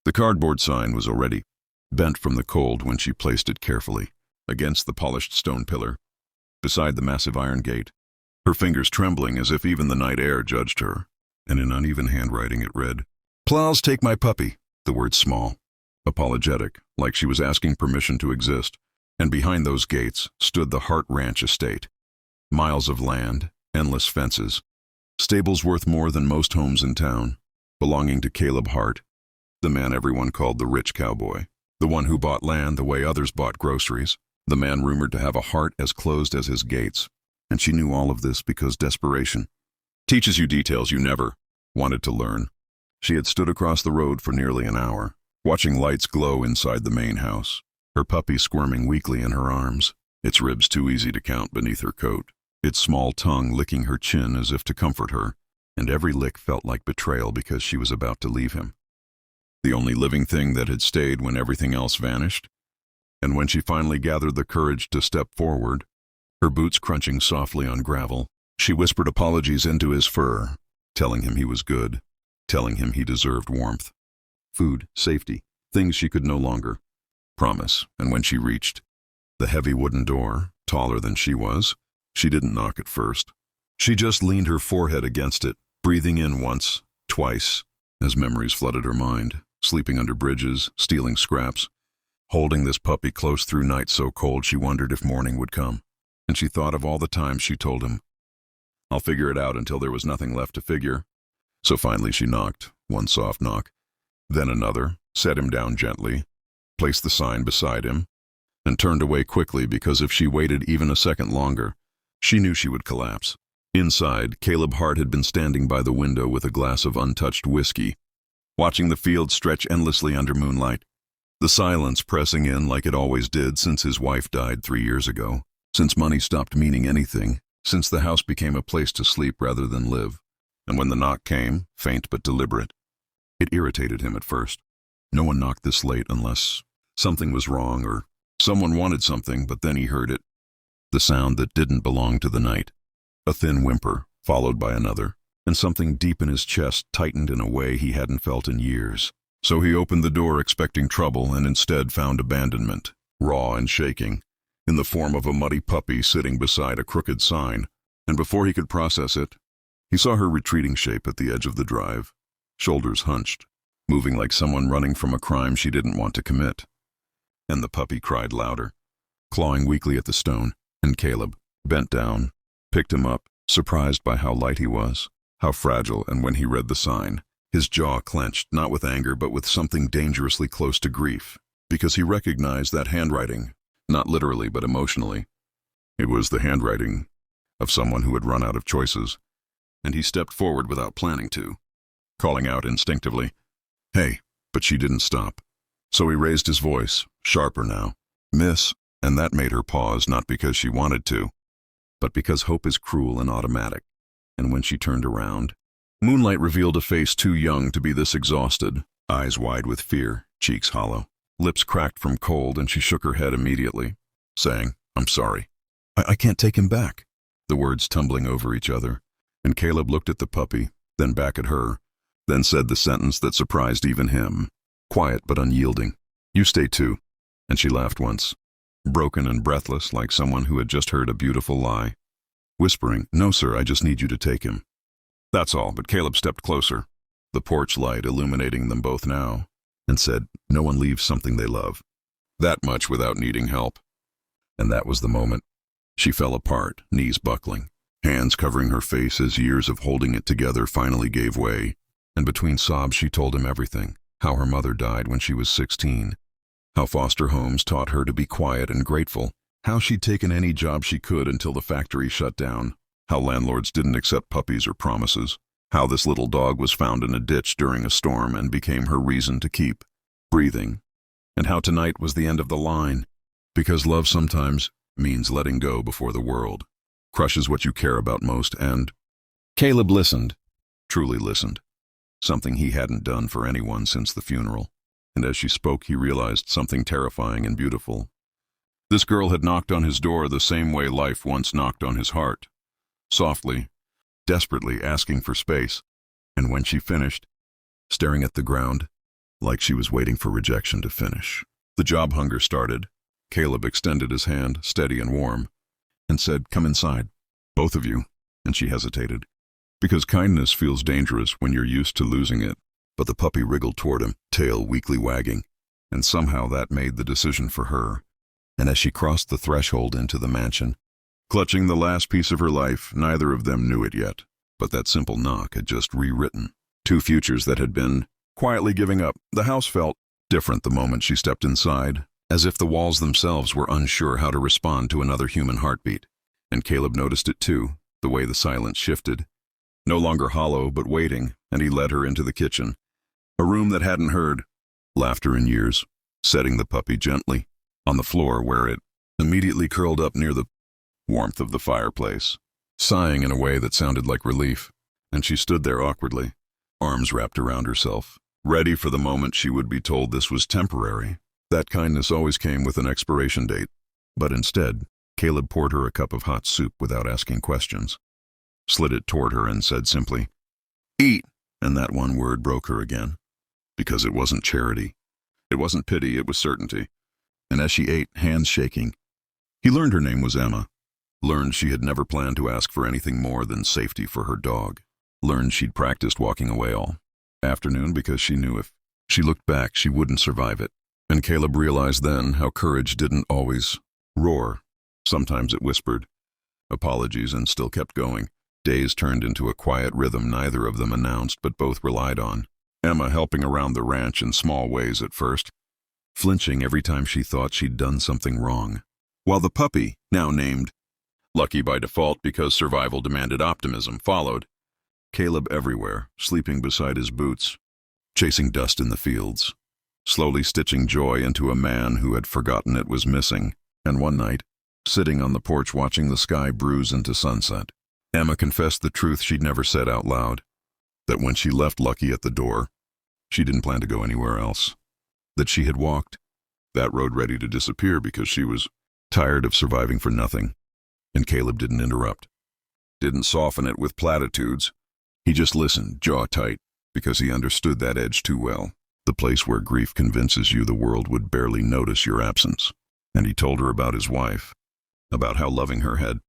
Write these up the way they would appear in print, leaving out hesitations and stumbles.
The cardboard sign was already bent from the cold when she placed it carefully against the polished stone pillar beside the massive iron gate, her fingers trembling as if even the night air judged her, and in uneven handwriting it read, "Plows take my puppy," the word small, apologetic, like she was asking permission to exist, and behind those gates stood the Hart Ranch estate. Miles of land, endless fences, stables worth more than most homes in town, belonging to Caleb Hart, the man everyone called the rich cowboy, the one who bought land the way others bought groceries, the man rumored to have a heart as closed as his gates. And she knew all of this because desperation teaches you details you never wanted to learn. She had stood across the road for nearly an hour, watching lights glow inside the main house, her puppy squirming weakly in her arms, its ribs too easy to count beneath her coat, its small tongue licking her chin as if to comfort her, and every lick felt like betrayal because she was about to leave him. The only living thing that had stayed when everything else vanished. And when she finally gathered the courage to step forward, her boots crunching softly on gravel, she whispered apologies into his fur, telling him he was good, telling him he deserved warmth, food, safety, things she could no longer promise. And when she reached the heavy wooden door, taller than she was, she didn't knock at first. She just leaned her forehead against it, breathing in once, twice, as memories flooded her mind, sleeping under bridges, stealing scraps, holding this puppy close through nights so cold she wondered if morning would come. And she thought of all the times she told him, "I'll figure it out," until there was nothing left to figure. So finally she knocked, one soft knock, then another, set him down gently, placed the sign beside him, and turned away quickly because if she waited even a second longer, she knew she would collapse. Inside, Caleb Hart had been standing by the window with a glass of untouched whiskey, watching the field stretch endlessly under moonlight, the silence pressing in like it always did since his wife died 3 years ago, since money stopped meaning anything, since the house became a place to sleep rather than live. And when the knock came, faint but deliberate, it irritated him at first. No one knocked this late unless something was wrong or someone wanted something, but then he heard it, the sound that didn't belong to the night. A thin whimper, followed by another, and something deep in his chest tightened in a way he hadn't felt in years. So he opened the door expecting trouble and instead found abandonment, raw and shaking, in the form of a muddy puppy sitting beside a crooked sign. And before he could process it, he saw her retreating shape at the edge of the drive, shoulders hunched, moving like someone running from a crime she didn't want to commit. And the puppy cried louder, clawing weakly at the stone, and Caleb bent down, picked him up, surprised by how light he was, how fragile, and when he read the sign, his jaw clenched, not with anger but with something dangerously close to grief, because he recognized that handwriting, not literally but emotionally. It was the handwriting of someone who had run out of choices, and he stepped forward without planning to, calling out instinctively, "Hey," but she didn't stop. So he raised his voice, sharper now, "Miss," and that made her pause, not because she wanted to, but because hope is cruel and automatic. And when she turned around, moonlight revealed a face too young to be this exhausted, eyes wide with fear, cheeks hollow, lips cracked from cold, and she shook her head immediately, saying, "I'm sorry. I can't take him back." The words tumbling over each other, and Caleb looked at the puppy, then back at her, then said the sentence that surprised even him, quiet but unyielding, "You stay too." And she laughed once, broken and breathless like someone who had just heard a beautiful lie, whispering, "No, sir, I just need you to take him." That's all, but Caleb stepped closer, the porch light illuminating them both now, and said, "No one leaves something they love that much without needing help." And that was the moment. She fell apart, knees buckling, hands covering her face as years of holding it together finally gave way, and between sobs she told him everything, how her mother died when she was 16, how foster homes taught her to be quiet and grateful, how she'd taken any job she could until the factory shut down, how landlords didn't accept puppies or promises, how this little dog was found in a ditch during a storm and became her reason to keep breathing, and how tonight was the end of the line, because love sometimes means letting go before the world crushes what you care about most. And Caleb listened, truly listened, something he hadn't done for anyone since the funeral. And as she spoke, he realized something terrifying and beautiful. This girl had knocked on his door the same way life once knocked on his heart, softly, desperately asking for space. And when she finished, staring at the ground, like she was waiting for rejection to finish. The job hunger started. Caleb extended his hand, steady and warm, and said, "Come inside, both of you." And she hesitated, because kindness feels dangerous when you're used to losing it. But the puppy wriggled toward him, tail weakly wagging, and somehow that made the decision for her. And as she crossed the threshold into the mansion, clutching the last piece of her life, neither of them knew it yet, but that simple knock had just rewritten two futures that had been quietly giving up. The house felt different the moment she stepped inside, as if the walls themselves were unsure how to respond to another human heartbeat. And Caleb noticed it too, the way the silence shifted. No longer hollow, but waiting, and he led her into the kitchen, a room that hadn't heard laughter in years, setting the puppy gently on the floor where it immediately curled up near the warmth of the fireplace, sighing in a way that sounded like relief. And she stood there awkwardly, arms wrapped around herself, ready for the moment she would be told this was temporary. That kindness always came with an expiration date. But instead, Caleb poured her a cup of hot soup without asking questions, slid it toward her and said simply, "Eat." And that one word broke her again, because it wasn't charity. It wasn't pity, it was certainty. And as she ate, hands shaking, he learned her name was Emma, learned she had never planned to ask for anything more than safety for her dog, learned she'd practiced walking away all afternoon because she knew if she looked back she wouldn't survive it. And Caleb realized then how courage didn't always roar. Sometimes it whispered apologies and still kept going. Days turned into a quiet rhythm neither of them announced but both relied on. Emma helping around the ranch in small ways at first, flinching every time she thought she'd done something wrong, while the puppy, now named Lucky by default because survival demanded optimism, followed. Caleb everywhere, sleeping beside his boots, chasing dust in the fields, slowly stitching joy into a man who had forgotten it was missing. And one night, sitting on the porch watching the sky bruise into sunset, Emma confessed the truth she'd never said out loud, that when she left Lucky at the door, she didn't plan to go anywhere else, that she had walked that road ready to disappear because she was tired of surviving for nothing. And Caleb didn't interrupt, didn't soften it with platitudes. He just listened, jaw tight, because he understood that edge too well, the place where grief convinces you the world would barely notice your absence. And he told her about his wife, about how loving her had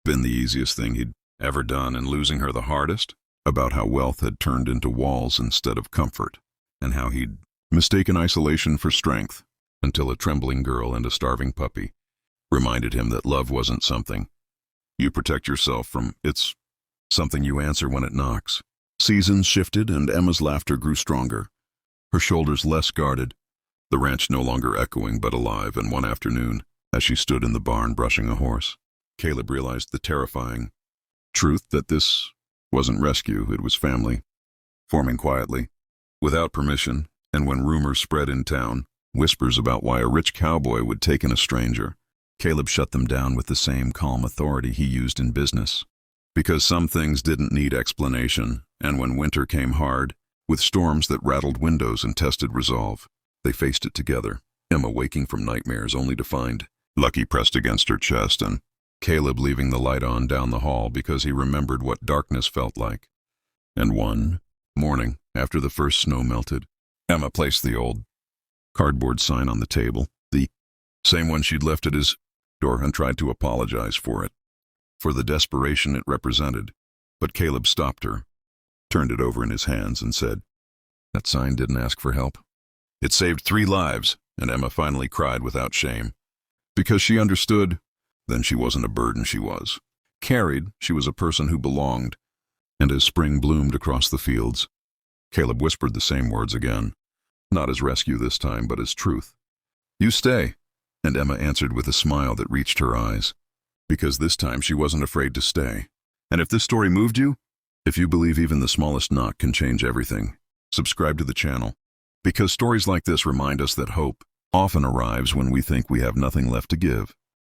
been the easiest thing he'd ever done and losing her the hardest, about how wealth had turned into walls instead of comfort, and how he'd mistaken isolation for strength until a trembling girl and a starving puppy reminded him that love wasn't something you protect yourself from, it's something you answer when it knocks. Seasons shifted and Emma's laughter grew stronger, her shoulders less guarded, the ranch no longer echoing but alive. And one afternoon, as she stood in the barn brushing a horse, Caleb realized the terrifying truth that this wasn't rescue, it was family, forming quietly, without permission. And when rumors spread in town, whispers about why a rich cowboy would take in a stranger, Caleb shut them down with the same calm authority he used in business. Because some things didn't need explanation, and when winter came hard, with storms that rattled windows and tested resolve, they faced it together, Emma waking from nightmares only to find Lucky pressed against her chest, and Caleb leaving the light on down the hall because he remembered what darkness felt like. And one morning, after the first snow melted, Emma placed the old cardboard sign on the table, the same one she'd left at his door, and tried to apologize for it, for the desperation it represented. But Caleb stopped her, turned it over in his hands and said, "That sign didn't ask for help. It saved 3 lives." And Emma finally cried without shame, because she understood. Then she wasn't a burden, she was carried, she was a person who belonged. And as spring bloomed across the fields, Caleb whispered the same words again, not as rescue this time, but as truth. "You stay." And Emma answered with a smile that reached her eyes, because this time she wasn't afraid to stay. And if this story moved you, if you believe even the smallest knock can change everything, subscribe to the channel, because stories like this remind us that hope often arrives when we think we have nothing left to give.